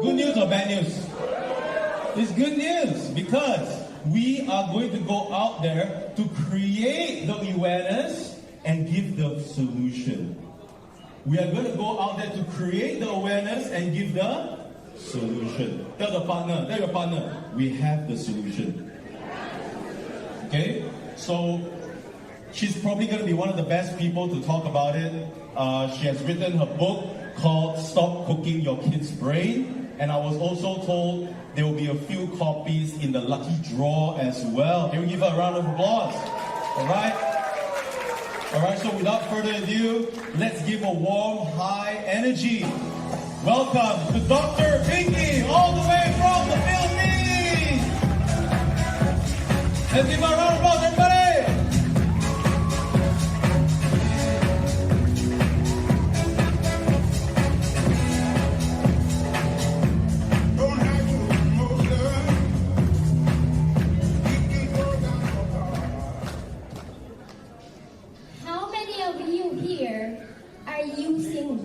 Good news or bad news? It's good news because we are going to go out there to create the awareness and give the solution. We are going to go out there to create the awareness and give the solution. Tell your partner, we have the solution. Okay? So, she's probably going to be one of the best people to talk about it. She has written her book called Stop Cooking Your Kid's Brain. And I was also told there will be a few copies in the lucky draw as well. Can we give her a round of applause? Alright? Alright, so without further ado, let's give a warm, high energy. Welcome to Dr. Pinky, all the way from the Philippines! Let's give her a round of applause, everybody!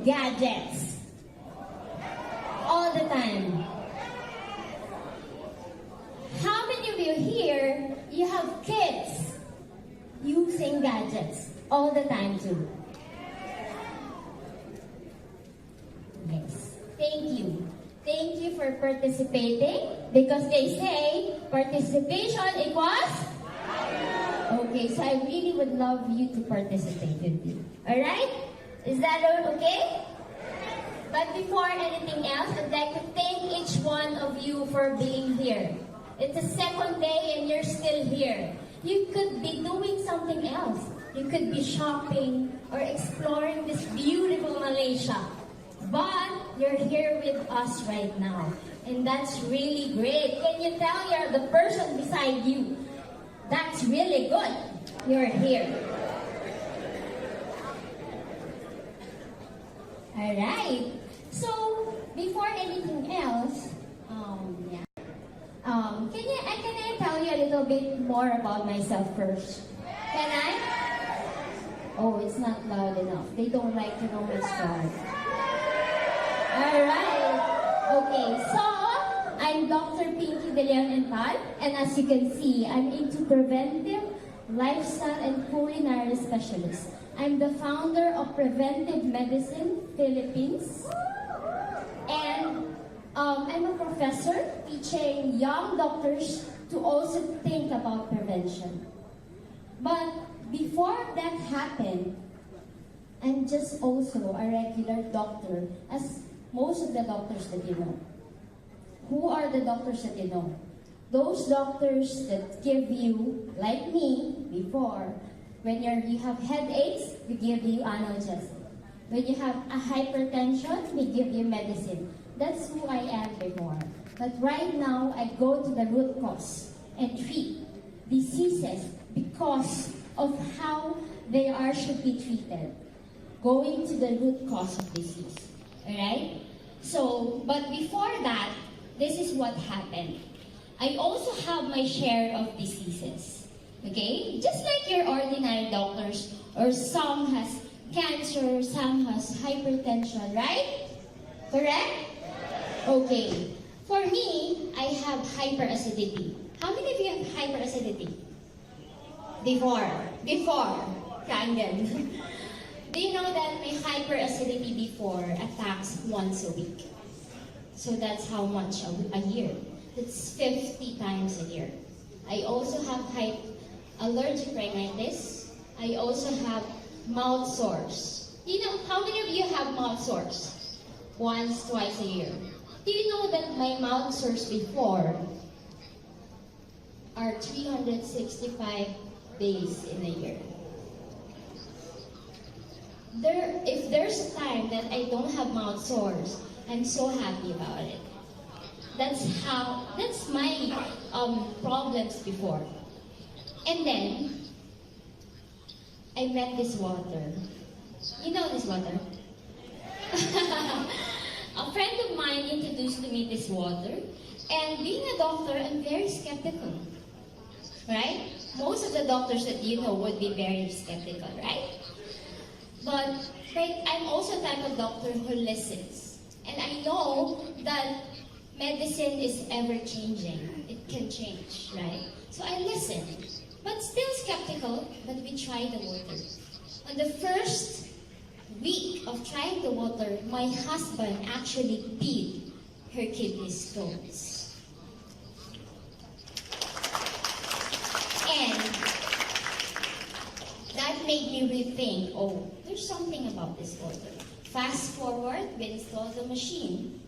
Gadgets all the time. How many of you here, you have kids using gadgets all the time too? Yes. Thank you. Thank you for participating because they say participation equals? Okay, so I really would love you to participate with me. Alright? Is that okay? But before anything else, I'd like to thank each one of you for being here. It's the second day and you're still here. You could be doing something else. You could be shopping or exploring this beautiful Malaysia. But you're here with us right now. And that's really great. Can you tell you're the person beside you? That's really good. You're here. Alright, so before anything else, can I tell you a little bit more about myself first? Can I? Oh, it's not loud enough. They don't like to know my story. Alright, okay, so I'm Dr. Pinky De Leon and Tal, and as you can see, I'm into preventive, lifestyle, and culinary specialist. I'm the founder of Preventive Medicine Philippines, and I'm a professor teaching young doctors to also think about prevention. But before that happened, I'm just also a regular doctor, as most of the doctors that you know. Who are the doctors that you know? Those doctors that give you, like me, before, when you have headaches, we give you analgesic. When you have a hypertension, we give you medicine. That's who I am before. But right now, I go to the root cause and treat diseases because of how they should be treated. Going to the root cause of disease. Alright? So, but before that, this is what happened. I also have my share of diseases. Okay? Just like your ordinary doctors, or some has cancer, some has hypertension, right? Correct? Okay. For me, I have hyperacidity. How many of you have hyperacidity? Before. Brandon. Do you know that my hyperacidity before attacks once a week? So that's how much a year. That's 50 times a year. I also have allergic rhinitis. I also have mouth sores. You know, how many of you have mouth sores? Once, twice a year. Do you know that my mouth sores before are 365 days in a year? If there's a time that I don't have mouth sores, I'm so happy about it. That's my problems before. And then, I met this water. You know this water? A friend of mine introduced to me this water. And being a doctor, I'm very skeptical. Right? Most of the doctors that you know would be very skeptical, right? But I'm also a type of doctor who listens. And I know that medicine is ever changing. It can change, right? So I listened, but still skeptical, but we tried the water. On the first week of trying the water, my husband actually did her kidney stones. And that made me rethink, oh, there's something about this water. Fast forward, we installed the machine,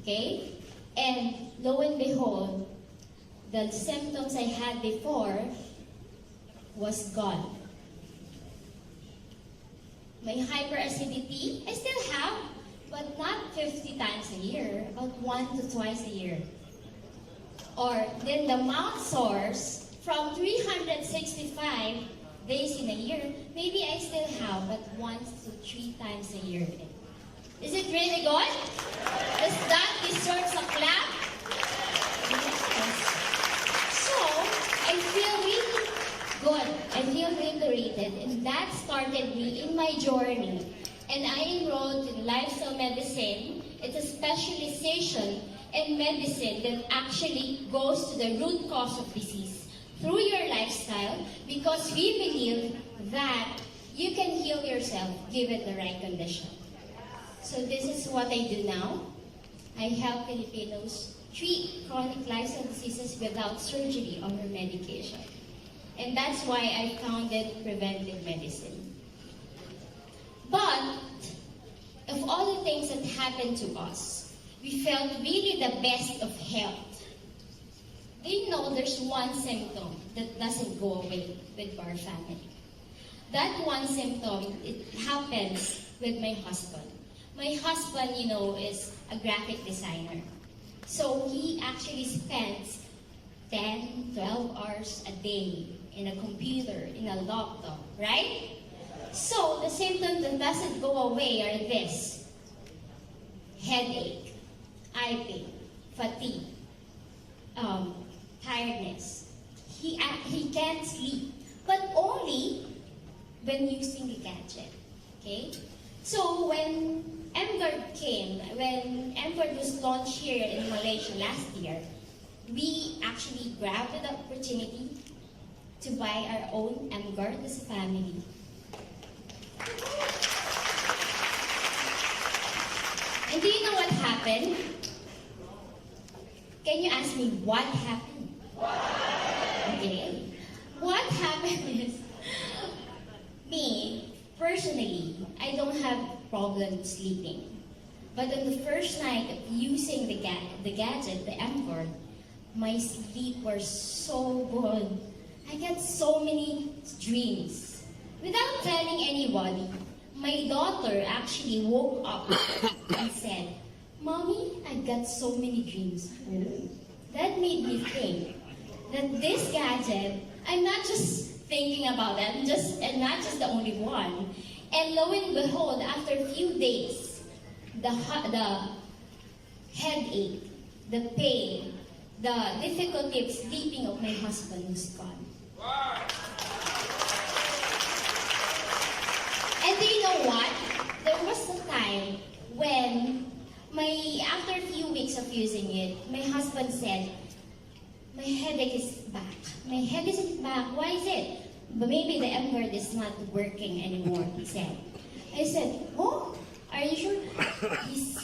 okay? And lo and behold, the symptoms I had before was gone. My hyperacidity, I still have, but not 50 times a year, about 1 to twice a year. Or then the mouth sores, from 365 days in a year, maybe I still have, but 1 to 3 times a year. Is it really good? Does that deserve a clap? Yes. So, I feel really good. I feel liberated. And that started me in my journey. And I enrolled in lifestyle medicine. It's a specialization in medicine that actually goes to the root cause of disease through your lifestyle, because we believe that you can heal yourself given the right condition. So this is what I do now. I help Filipinos treat chronic lifestyle diseases without surgery or medication. And that's why I founded preventive medicine. But of all the things that happened to us, we felt really the best of health. Do you know there's one symptom that doesn't go away with our family? That one symptom, it happens with my husband. My husband, you know, is a graphic designer. So he actually spends 10, 12 hours a day in a computer, in a laptop, right? So the symptoms that doesn't go away are this: headache, eye pain, fatigue, tiredness. He can't sleep, but only when using the gadget, okay? So when emGuarde came, when emGuarde was launched here in Malaysia last year, we actually grabbed the opportunity to buy our own emGuarde as a family. And do you know what happened? Can you ask me what happened? Okay. What happened is, me, personally, I don't have problem sleeping. But on the first night of using the gadget, the emGuarde, my sleep was so good. I got so many dreams. Without telling anybody, my daughter actually woke up and said, "Mommy, I got so many dreams." That made me think that this gadget, I'm not just thinking about that, and not just the only one. And lo and behold, after a few days, the headache, the pain, the difficulty of sleeping of my husband was gone. And do you know what? There was a time when after a few weeks of using it, my husband said, "My headache is back. My head isn't back. Why is it?" "But maybe the emGuarde is not working anymore," he said. I said, "Oh, are you sure?"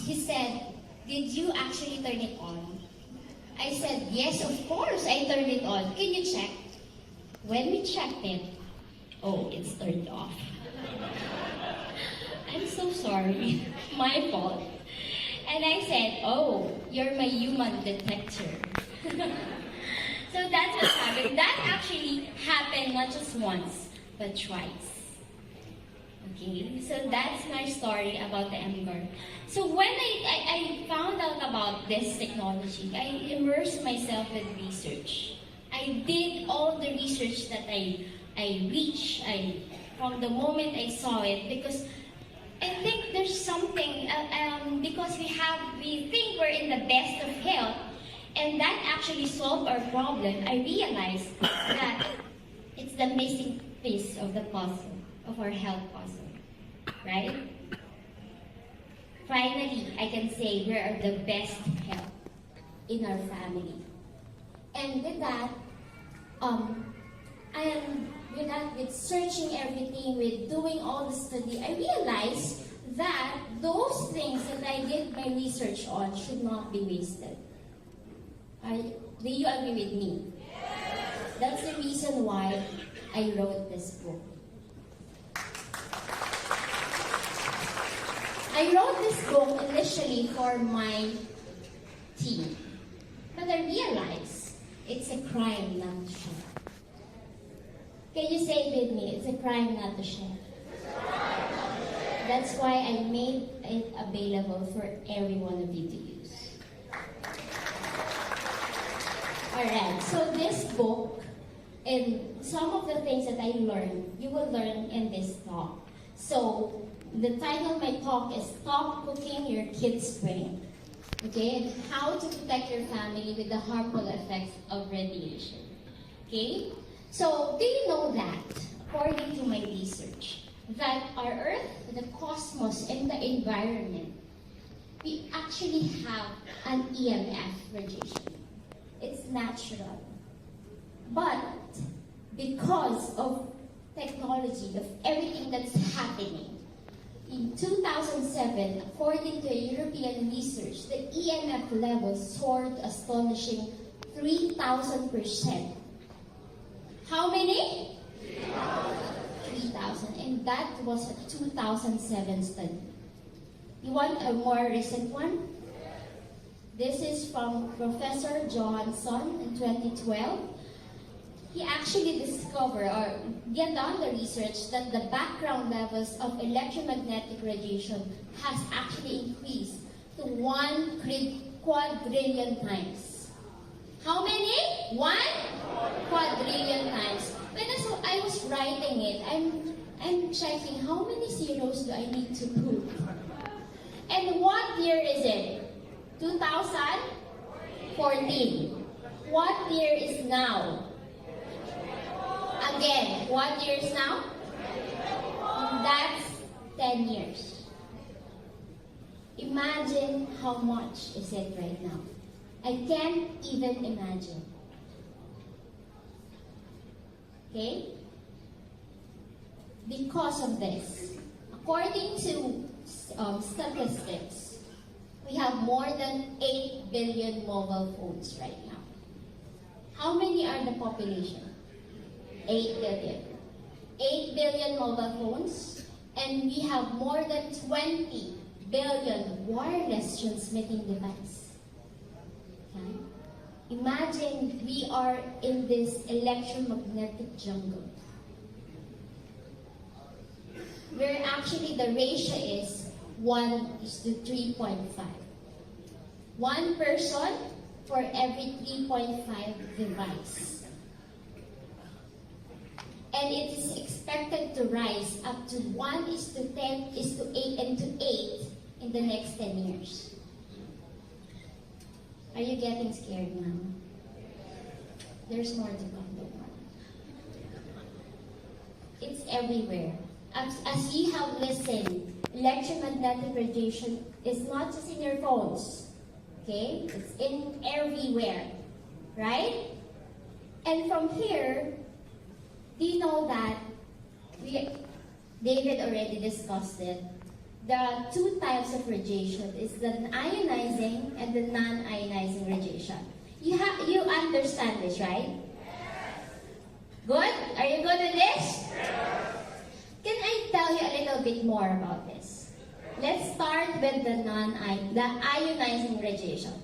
He said, "Did you actually turn it on?" I said, "Yes, of course, I turned it on. Can you check?" When we checked it, oh, it's turned off. I'm so sorry. My fault. And I said, "Oh, you're my human detector." So that's what happened. That actually happened not just once, but twice. Okay, so that's my story about the emGuarde. So when I found out about this technology, I immersed myself with research. I did all the research that I reached from the moment I saw it, because I think there's something, because we think we're in the best of health, and that actually solved our problem. I realized that it's the missing piece of the puzzle, of our health puzzle, right? Finally, I can say we are the best health. in our family. And with that, with searching everything, with doing all the study, I realized that those things that I did my research on should not be wasted. Do you agree with me? That's the reason why I wrote this book. I wrote this book initially for my team, but I realized it's a crime not to share. Can you say it with me? It's a crime not to share. That's why I made it available for every one of you to use. Alright, so this book and some of the things that I learned, you will learn in this talk. So, the title of my talk is Stop Cooking Your Kids' Brain. Okay, and how to protect your family with the harmful effects of radiation. Okay, so do you know that, according to my research, that our Earth, the cosmos, and the environment, we actually have an EMF radiation. It's natural. But because of technology, of everything that's happening, in 2007, according to European research, the EMF level soared astonishing 3,000%. How many? 3,000. And that was a 2007 study. You want a more recent one? This is from Professor Johansson in 2012. He actually discovered or get done the research that the background levels of electromagnetic radiation has actually increased to 1 quadrillion times. How many? 1 quadrillion times. When I was writing it, I'm checking how many zeros do I need to put. And what year is it? 2014. What year is now? Again, what year is now? That's 10 years. Imagine how much is it right now. I can't even imagine. Okay? Because of this, according to statistics, we have more than 8 billion mobile phones right now. How many are the population? 8 billion. 8 billion mobile phones, and we have more than 20 billion wireless transmitting devices. Okay? Imagine we are in this electromagnetic jungle, where actually the ratio is 1:3.5. One person for every 3.5 device. And it is expected to rise up to 1:10:8 in the next 10 years. Are you getting scared now? There's more to come. It's everywhere. As you have listened, electromagnetic radiation is not just in your phones. Okay? It's in everywhere. Right? And from here, do you know that David already discussed it? There are two types of radiation. It's the ionizing and the non-ionizing radiation. You understand this, right? Good? Are you good with this? Can I tell you a little bit more about this? Let's start with the ionizing radiation.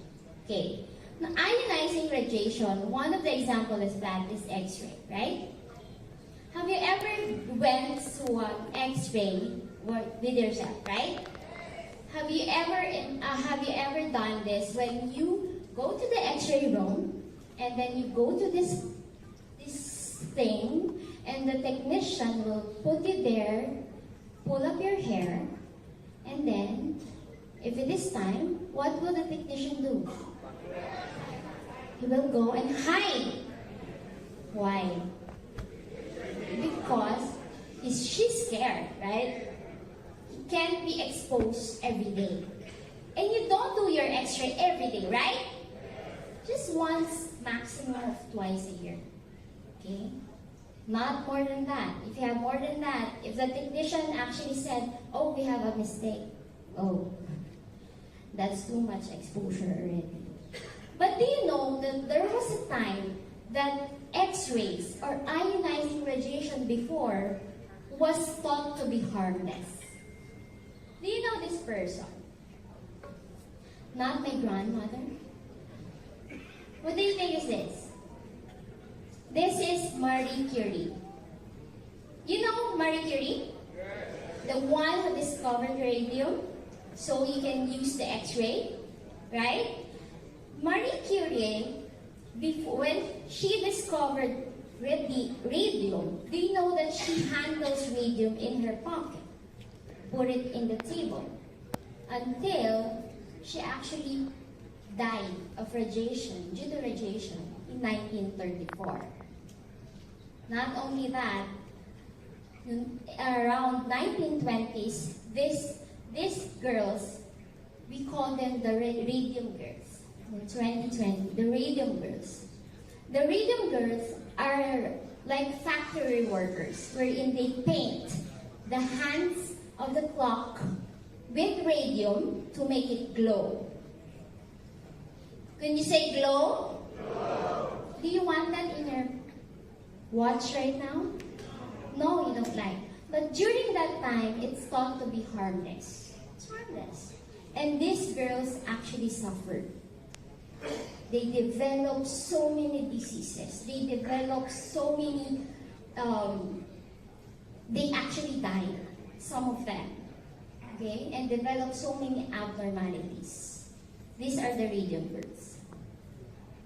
Okay. The ionizing radiation, one of the examples is that is X-ray, right? Have you ever went to an X-ray with yourself, right? Have you ever done this when you go to the X-ray room and then you go to this thing and the technician will put you there, pull up your hair, and then if it is time, what will the technician do? He will go and hide. Why? Because she's scared, right? He can't be exposed every day. And you don't do your X-ray every day, right? Just once, maximum of twice a year. Okay? Not more than that. If you have more than that, if the technician actually said, oh, we have a mistake, oh, that's too much exposure already. But do you know that there was a time that X-rays or ionizing radiation before was thought to be harmless? Do you know this person? Not my grandmother. What do you think is this? This is Marie Curie. You know Marie Curie? The one who discovered radium, so you can use the X-ray, right? Marie Curie, when she discovered radium, do you know that she handles radium in her pocket? Put it in the table. Until she actually died of radiation, due to radiation, in 1934. Not only that, around 1920s, these girls, we call them the radium girls. In 2020, the radium girls. The radium girls are like factory workers, wherein they paint the hands of the clock with radium to make it glow. Can you say glow? Glow. Do you want that in your watch right now? No, you don't like. But during that time, it's thought to be harmless. It's harmless. And these girls actually suffered. They developed so many diseases. They developed so many, they actually died, some of them. Okay? And developed so many abnormalities. These are the radium girls.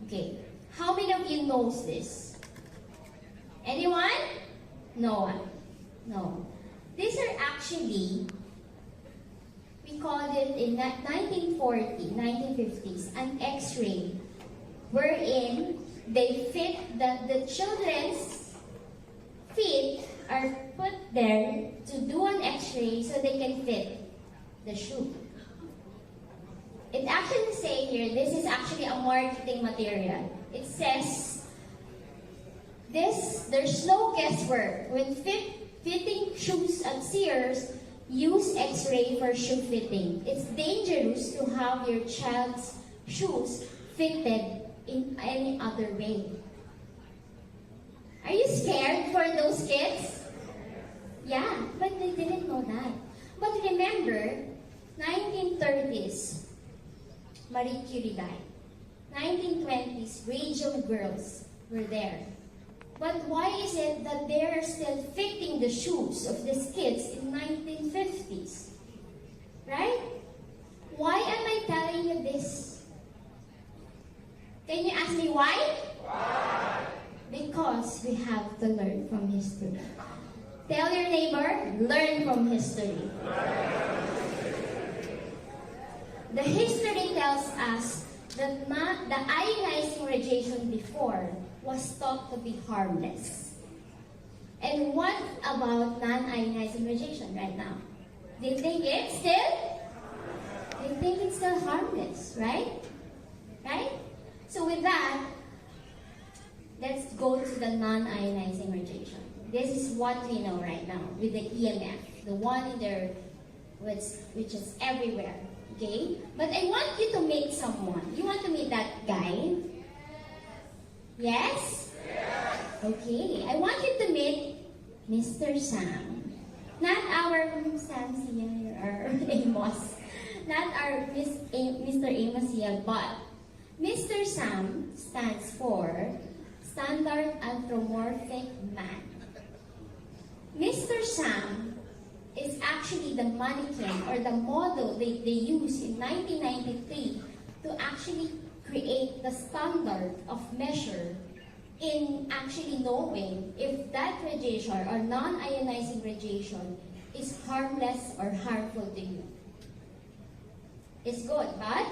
Okay. How many of you knows this? Anyone? No one. No. These are actually, we called it in 1940, 1950s, an X-ray, wherein they fit the children's feet are put there to do an X-ray so they can fit the shoe. It actually says here, this is actually a marketing material. It says, there's no guesswork. When fitting shoes at Sears, use X-ray for shoe fitting. It's dangerous to have your child's shoes fitted in any other way. Are you scared for those kids? Yeah, but they didn't know that. But remember, 1930s, Marie Curie died. 1920s, radium girls were there. But why is it that they're still fitting the shoes of these kids in 1950s? Right? Why am I telling you this? Can you ask me why? Why? Because we have to learn from history. Tell your neighbor, learn from history. The history tells us that the ionizing radiation before was thought to be harmless. And what about non-ionizing radiation right now? They think it's still harmless, right? Right? So with that, let's go to the non-ionizing radiation. This is what we know right now with the EMF, the one in there which is everywhere. Okay? But I want you to meet someone. You want to meet that guy? Yes? Okay. I want you to meet Mr. Sam. Not our Sam here or Amos. Not our Mr. Amos here, but Mr. Sam stands for Standard Anthropomorphic Man. Mr. Sam is actually the mannequin or the model they used in 1993 to actually create the standard of measure in actually knowing if that radiation or non-ionizing radiation is harmless or harmful to you. It's good, but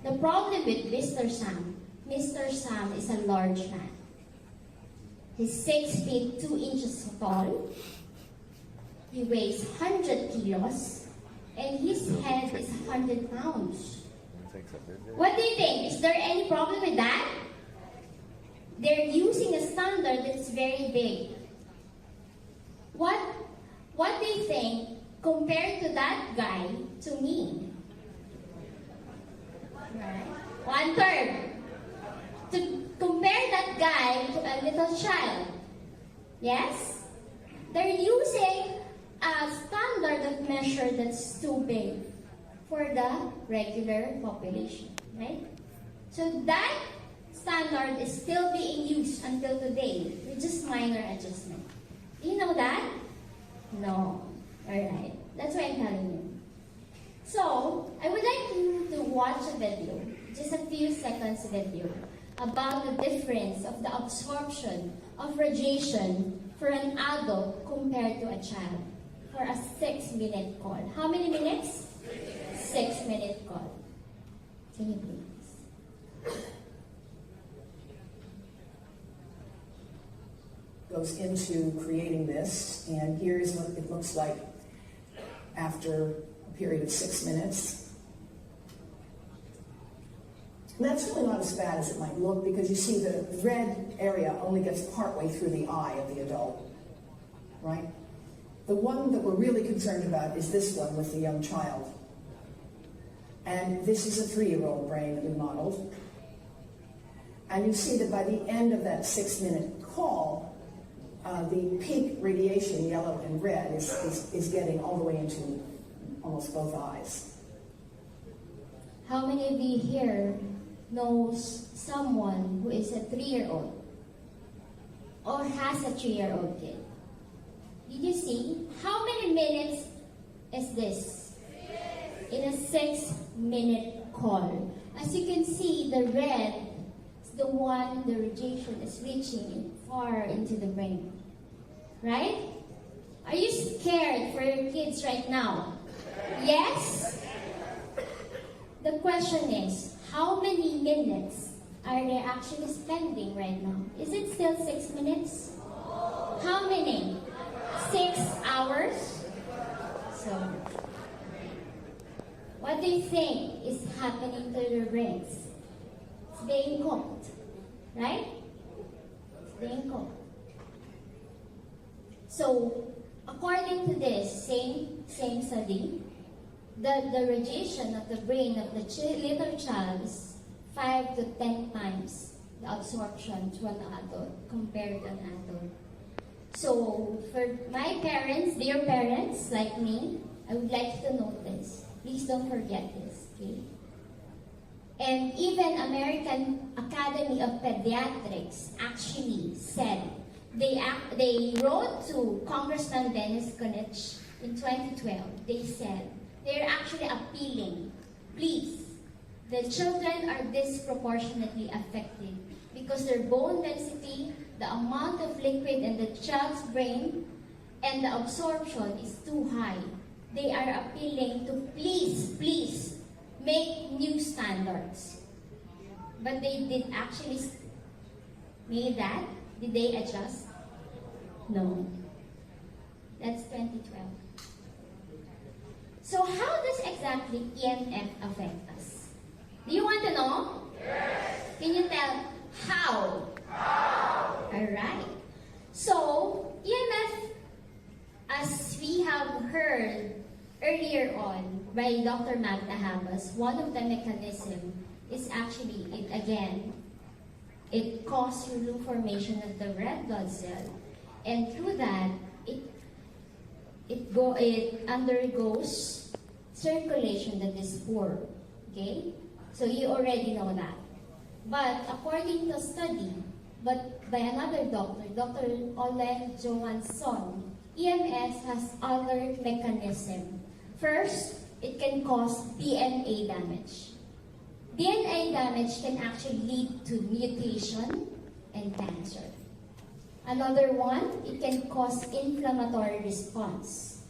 the problem with Mr. Sam is a large man. He's 6 feet 2 inches tall. He weighs 100 kilos, and his head is 100 pounds. What do you think? Is there any problem with that? They're using a standard that's very big. What do you think compared to that guy to me? Right. 1/3. To compare that guy to a little child. Yes? They're using a standard of measure that's too big for the regular population, right? So that standard is still being used until today with just minor adjustment. Do you know that? No. Alright. That's why I'm telling you. So, I would like you to watch a video, just a few seconds video, about the difference of the absorption of radiation for an adult compared to a child for a 6-minute call. How many minutes? 6-minute call. Can you please? Goes into creating this, and here's what it looks like after a period of 6 minutes. And that's really not as bad as it might look, because you see the red area only gets partway through the eye of the adult, right? The one that we're really concerned about is this one with the young child. And this is a 3-year-old brain that we modeled. And you see that by the end of that 6-minute call, the peak radiation, yellow and red, is getting all the way into almost both eyes. How many of you here knows someone who is a 3-year-old or has a 3-year-old kid? Did you see? How many minutes is this? In a 6-minute call. As you can see, the red is the one the radiation is reaching far into the brain. Right? Are you scared for your kids right now? Yes? The question is, how many minutes are they actually spending right now? Is it still 6 minutes? How many? 6 hours? So, what do you think is happening to their brains? It's being cooked, right? It's being cooked. So, according to this same study, the radiation of the brain of the little child is 5 to 10 times the absorption to an adult compared to an adult. So, for my parents, dear parents like me, I would like you to note this. Please don't forget this, okay? And even American Academy of Pediatrics actually said, they wrote to Congressman Dennis Kunich in 2012. They said, they're actually appealing, please, the children are disproportionately affected because their bone density, the amount of liquid in the child's brain, and the absorption is too high. They are appealing to please make new standards. But they did actually make that? Did they adjust? No. That's 2012. So how does exactly EMF affect us? Do you want to know? Yes. Can you tell how? How? Alright. So, EMF, as we have heard earlier on by Dr. Magda Habas, one of the mechanisms is actually, it causes the formation of the red blood cell, and through that, it undergoes circulation that is poor. Okay? So you already know that. But according to a study, but by another doctor, Dr. Oleg Johansson, EMS has other mechanism. First, it can cause DNA damage. DNA damage can actually lead to mutation and cancer. Another one, it can cause inflammatory response.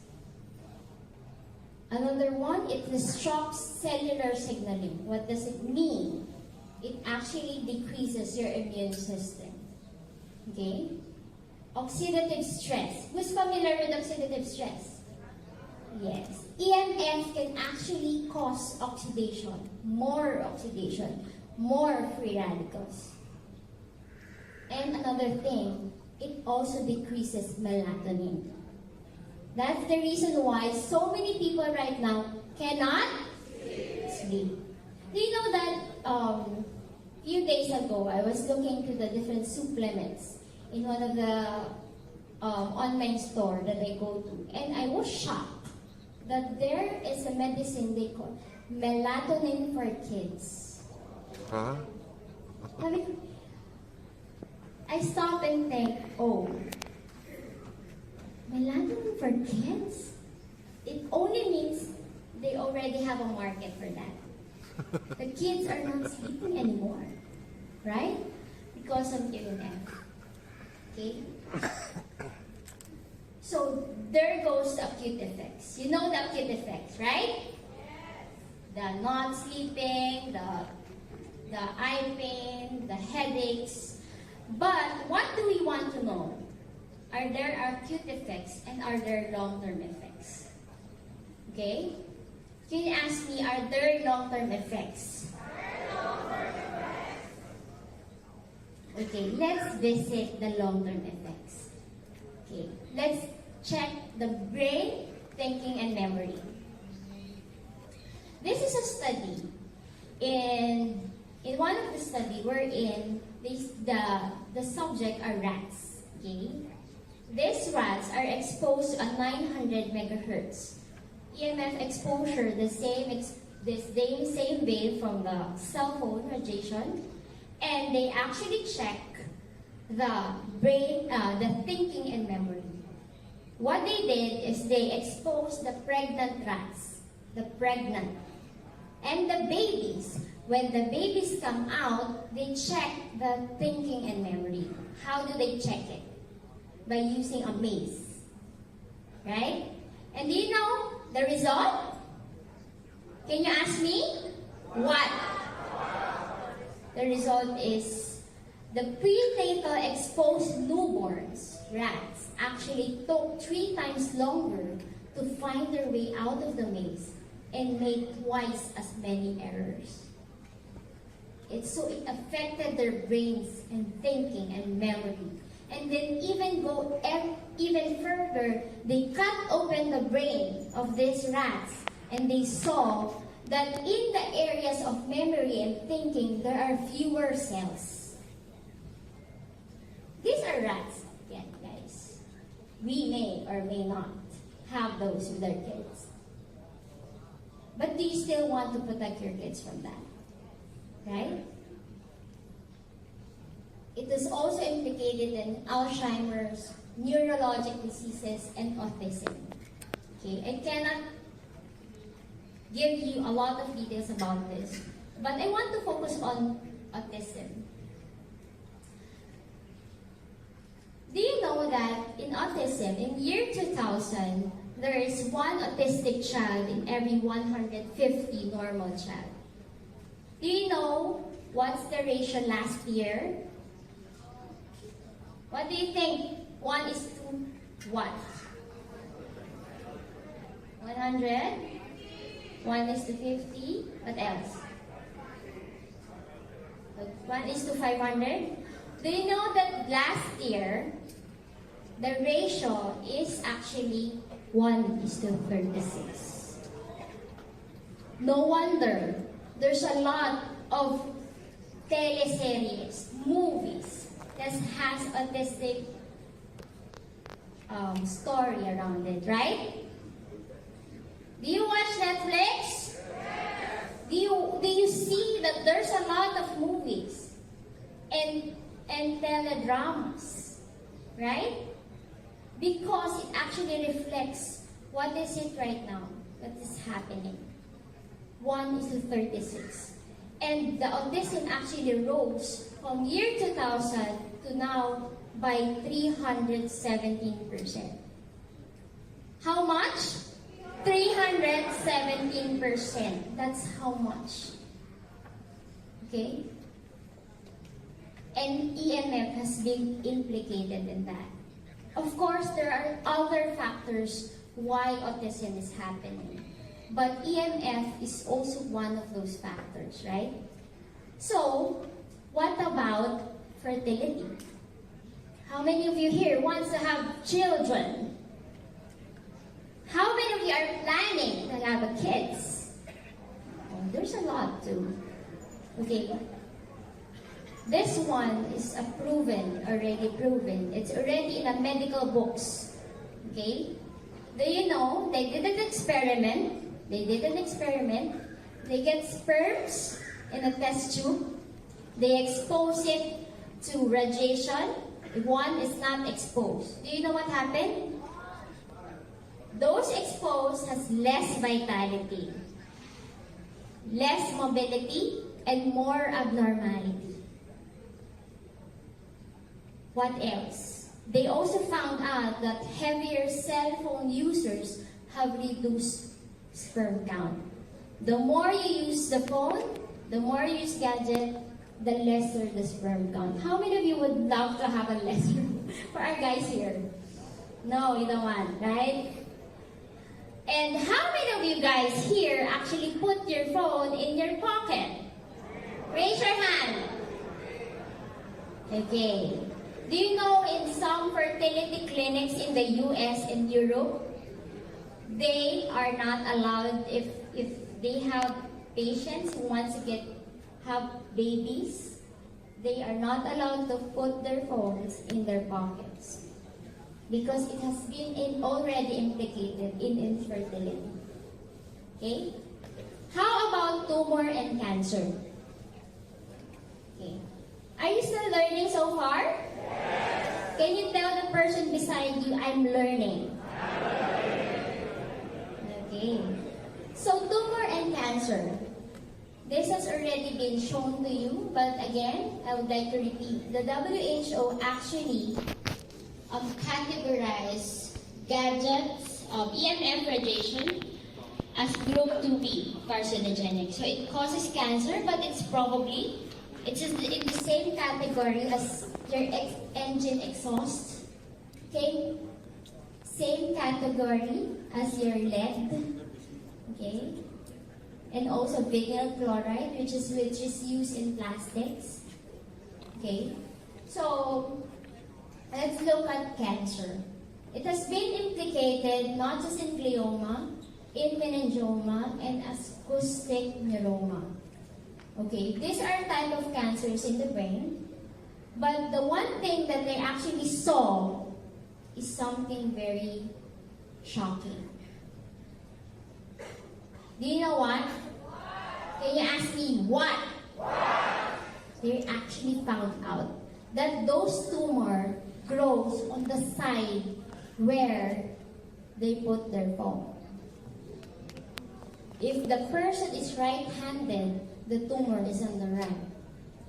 Another one, it disrupts cellular signaling. What does it mean? It actually decreases your immune system. Okay? Oxidative stress. Who's familiar with oxidative stress? Yes. EMF can actually cause oxidation. more oxidation, more free radicals. And another thing, it also decreases melatonin. That's the reason why so many people right now cannot sleep. Do you know that few days ago, I was looking into the different supplements in one of the online store that I go to, and I was shocked that there is a medicine they call melatonin for kids. Huh? I stop and think, oh, melatonin for kids? It only means they already have a market for that. The kids are not sleeping anymore, right? Because of UNF. Okay? So there goes the acute effects. You know the acute effects, right? The not sleeping, the eye pain, the headaches. But what do we want to know? Are there acute effects and are there long-term effects? Okay? Can you ask me, are there long-term effects? Okay, let's visit the long-term effects. Okay, let's check the brain, thinking, and memory. This is a study. In one of the studies, wherein the subject are rats. Okay, these rats are exposed to a 900 megahertz EMF exposure, the same wave from the cell phone radiation, and they actually check the brain, the thinking and memory. What they did is they exposed the pregnant rats, and the babies. When the babies come out, they check the thinking and memory. How do they check it? By using a maze, right? And do you know the result? Can you ask me? What? The result is the prenatal exposed newborns, rats, actually took 3 times longer to find their way out of the maze and made twice as many errors. It affected their brains and thinking and memory. And then even further, they cut open the brain of these rats and they saw that in the areas of memory and thinking, there are fewer cells. These are rats, again, guys. We may or may not have those with our kids. But do you still want to protect your kids from that? Right? It is also implicated in Alzheimer's, neurologic diseases, and autism. Okay, I cannot give you a lot of details about this, but I want to focus on autism. Do you know that in autism, in year 2000, there is one autistic child in every 150 normal child? Do you know what's the ratio last year? What do you think? 1 is to what? 100? 1 is to 50? What else? 1 is to 500? Do you know that last year, the ratio is actually 1 is to 36? No wonder there's a lot of teleseries, movies, that has autistic story around it, right? Do you watch Netflix? Do you see that there's a lot of movies and teledramas, right? Because it actually reflects what is it right now that is happening. 1 is to 36. And the autism actually rose from year 2000 to now by 317%. How much? 317%. That's how much. Okay? And EMF has been implicated in that. Of course, there are other factors why autism is happening. but EMF is also one of those factors, right? So, what about fertility? How many of you here wants to have children? How many of you are planning to have kids? Oh, there's a lot too. Okay. This one is already proven. It's already in the medical books. Okay? Do you know, they did an experiment. They get sperms in a test tube. They expose it to radiation. One is not exposed. Do you know what happened? Those exposed has less vitality, less mobility, and more abnormality. What else? They also found out that heavier cell phone users have reduced sperm count. The more you use the phone, the more you use gadget, the lesser the sperm count. How many of you would love to have a lesser for our guys here? No, you don't want, right? And how many of you guys here actually put your phone in your pocket? Raise your hand. Okay. Do you know in some fertility clinics in the US and Europe, they are not allowed, if they have patients who want to have babies, they are not allowed to put their phones in their pockets because it has been already implicated in infertility. Okay? How about tumor and cancer? Okay. Are you still learning so far? Yes. Can you tell the person beside you, I'm learning? Okay. So tumor and cancer. This has already been shown to you, but again, I would like to repeat. The WHO actually categorized gadgets of EMF radiation as group 2B, carcinogenic. So it causes cancer, but it's just in the same category as your engine exhaust. Okay? Same category as your lead. Okay? And also vinyl chloride, which is used in plastics. Okay? So, let's look at cancer. It has been implicated not just in glioma, in meningioma, and acoustic neuroma. Okay, these are type of cancers in the brain. But the one thing that they actually saw is something very shocking. Do you know what? Can you ask me what? They actually found out that those tumor grows on the side where they put their phone. If the person is right-handed, the tumor is on the right.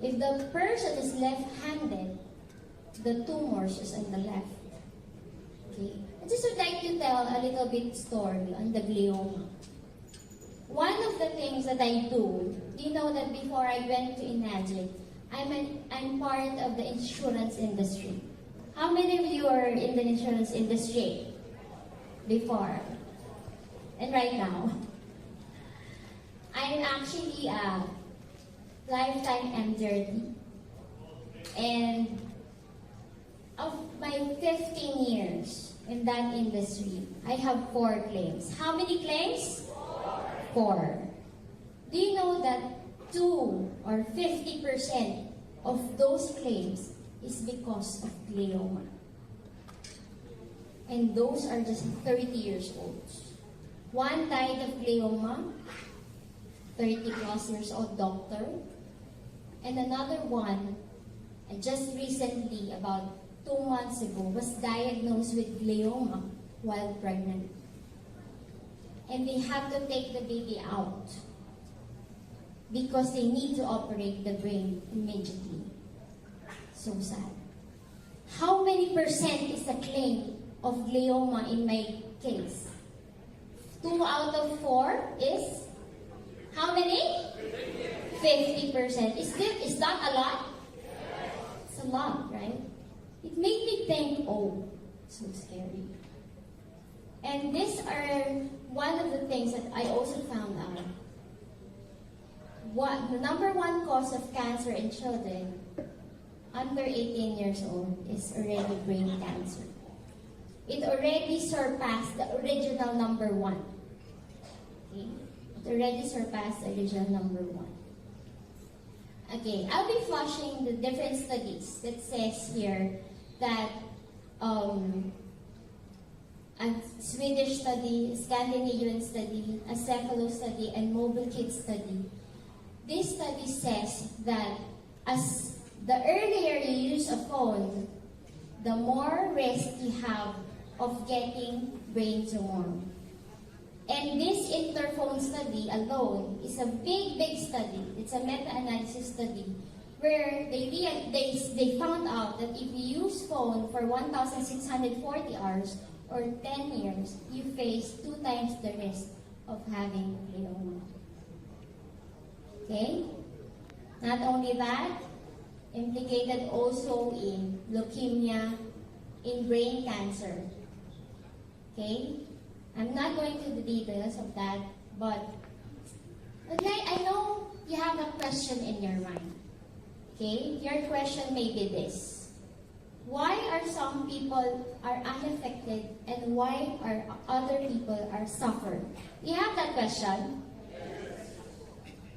If the person is left-handed, the tumor is on the left. Okay? I just would like to tell a little bit story on the glioma. One of the things that I do you know that before I went to Imagine, I'm part of the insurance industry. How many of you are in the insurance industry before and right now? I'm actually a lifetime emGuarde, and of my 15 years in that industry, I have 4 claims. How many claims? 4. Do you know that 2 or 50% of those claims is because of glioma? And those are just 30 years old. One died of glioma, 30 plus years old doctor. And another one, just recently, about 2 months ago, was diagnosed with glioma while pregnant. And they have to take the baby out because they need to operate the brain immediately. So sad. How many percent is the claim of glioma in my case? 2 out of 4 is how many? 50%. Is that a lot? It's a lot, right? It made me think, oh, so scary. And these are one of the things that I also found out. The number one cause of cancer in children under 18 years old is already brain cancer. It already surpassed the original number one. Okay? It already surpassed the original number one. Okay, I'll be flashing the different studies that says here that a Swedish study, a Scandinavian study, a Cephalo study, and Mobile Kids study. This study says that as the earlier you use a phone, the more risk you have of getting brain tumor. And this interphone study alone is a big study. It's a meta-analysis study where they found out that if you use phone for 1,640 hours or 10 years, you face 2 times the risk of having glioma. Okay? Not only that, implicated also in leukemia, in brain cancer. Okay? I'm not going to the details of that, but okay, I know you have a question in your mind. Okay? Your question may be this. Why are some people are unaffected and why are other people are suffering? You have that question?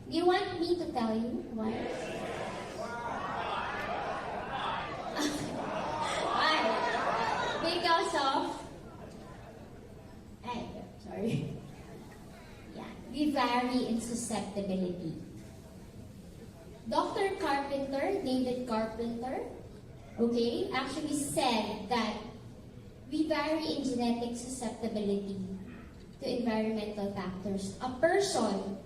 Do you want me to tell you why? Why? Because of we vary in susceptibility. Dr. Carpenter, David Carpenter, okay, actually said that we vary in genetic susceptibility to environmental factors. A person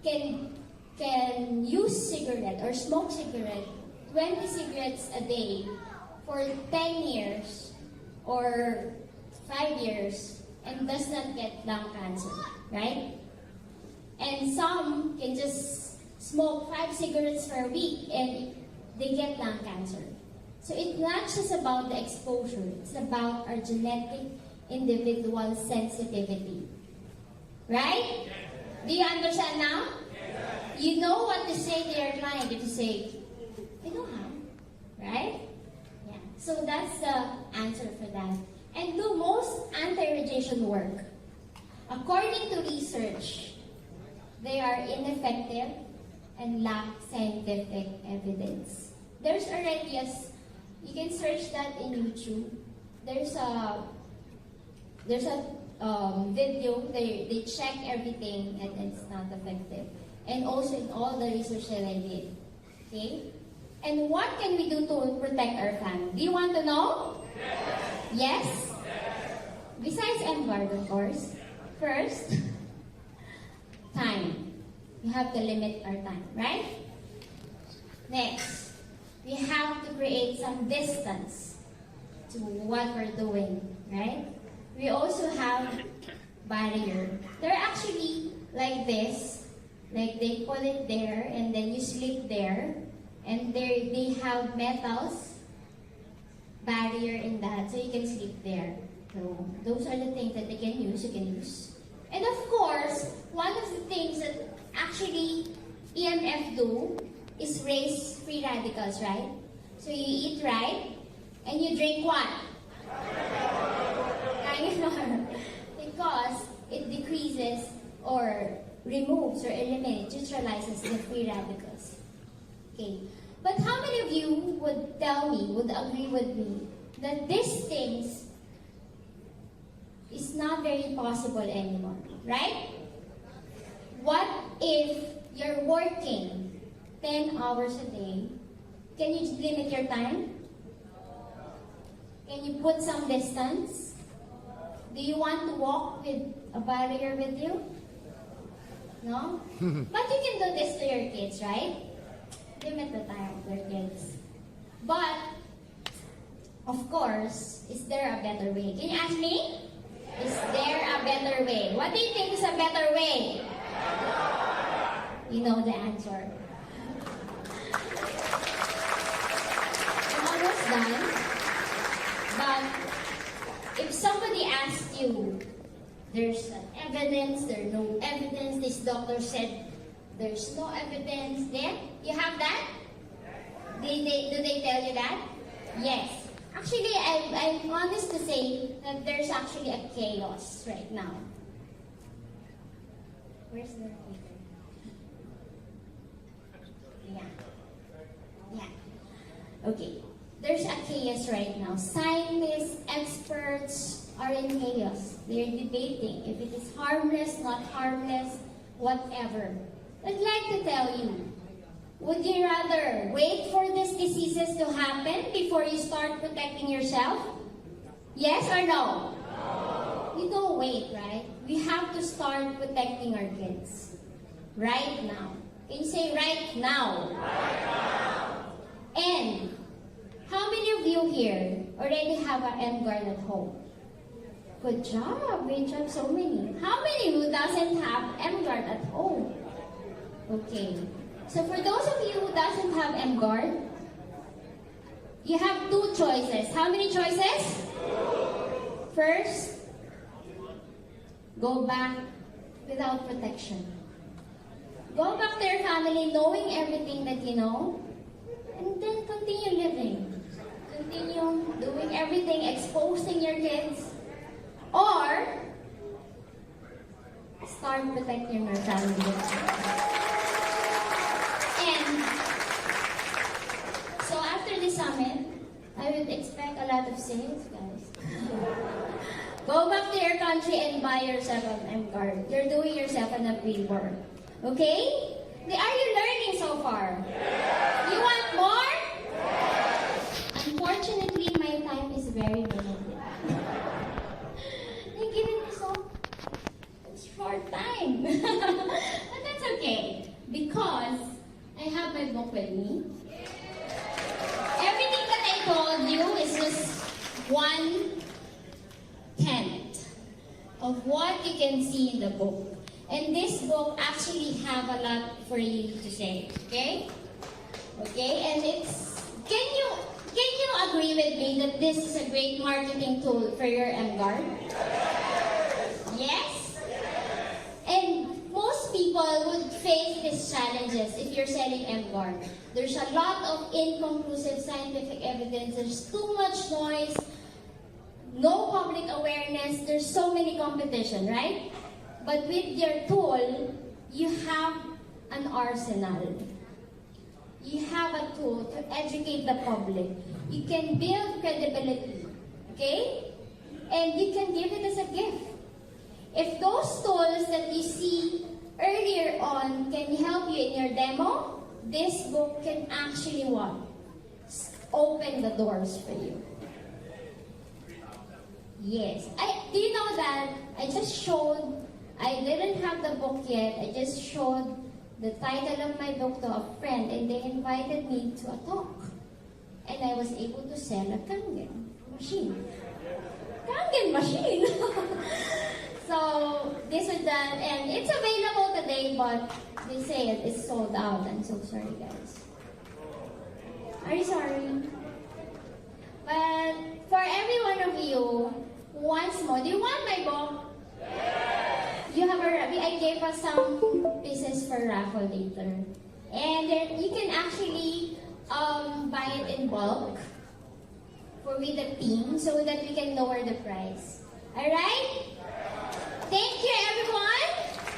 can use cigarette or smoke cigarette 20 cigarettes a day for 10 years or 5 years and does not get lung cancer, right? And some can just smoke 5 cigarettes per week and they get lung cancer. So it's not just about the exposure, it's about our genetic individual sensitivity. Right? Do you understand now? You know what to say to your client if you say, I don't have, right? Yeah. So that's the answer for that. And do most anti-radiation work. According to research, they are ineffective and lack scientific evidence. There's already you can search that in YouTube. There's a video, they check everything and it's not effective. And also in all the research that I did. Okay? And what can we do to protect our family? Do you want to know? Yes? Besides emGuarde, of course. First, time. We have to limit our time, right? Next, we have to create some distance to what we're doing, right? We also have barrier. They're actually like this. Like they put it there and then you sleep there. And they have metals barrier in that so you can sleep there. So those are the things that they can use, you can use. And of course, one of the things that actually EMF do is raise free radicals, right? So you eat right and you drink what? Because it decreases or removes or eliminates, neutralizes the free radicals. Okay. But how many of you would tell me, would agree with me, that these things is not very possible anymore, right? What if you're working 10 hours a day? Can you limit your time? Can you put some distance? Do you want to walk with a barrier with you? No? But you can do this to your kids, right? Limit the time of their kids. But, of course, is there a better way? Can you ask me? Is there a better way? What do you think is a better way? You know the answer. I'm almost done. But if somebody asks you, there's evidence, there's no evidence, this doctor said there's no evidence. Then, you have that? Do they tell you that? Yes. Actually, I'm honest to say that there's actually a chaos right now. Where's the paper? Yeah. Okay. There's a chaos right now. Scientists, experts are in chaos. They're debating if it is harmless, not harmless, whatever. I'd like to tell you, would you rather wait for these diseases to happen before you start protecting yourself? Yes or no? No. You don't wait, right? We have to start protecting our kids. Right now. Can you say right now? Right now. And how many of you here already have an emGuarde at home? Good job. Great job, so many. How many who doesn't have emGuarde at home? Okay. So for those of you who doesn't have emGuarde, you have two choices. How many choices? First, go back without protection. Go back to your family knowing everything that you know, and then continue living. Continue doing everything, exposing your kids, or start protecting your family. And so after this summit, I would expect a lot of sales, guys. Go back to your country and buy yourself an emGuarde. You're doing yourself an favor. Okay? Are you learning so far? Yes. You want more? Yes. Unfortunately, my time is very limited. They're giving me so short time. But that's okay. Because I have my book with me. Everything that I told you is just 1/10 of what you can see in the book. And this book actually have a lot for you to say, okay? Okay, and can you agree with me that this is a great marketing tool for your emGuarde? Yes? And most people would face these challenges if you're selling emGuarde. There's a lot of inconclusive scientific evidence, there's too much noise, no public awareness, there's so many competition, right? But with your tool, you have an arsenal. You have a tool to educate the public. You can build credibility, okay? And you can give it as a gift. If those tools that you see earlier on can help you in your demo, this book can actually what? Open the doors for you. Yes. Do you know that I didn't have the book yet. I just showed the title of my book to a friend and they invited me to a talk. And I was able to sell a Kangen machine. Kangen machine! So, this was done and it's available today but they say it's sold out. I'm so sorry, guys. Are you sorry? But for every one of you, once more, do you want my book? You have I gave us some pieces for raffle later. And then you can actually buy it in bulk with the team so that we can lower the price. Alright? Thank you, everyone.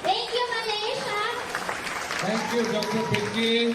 Thank you, Malaysia. Thank you, Dr. Pinky.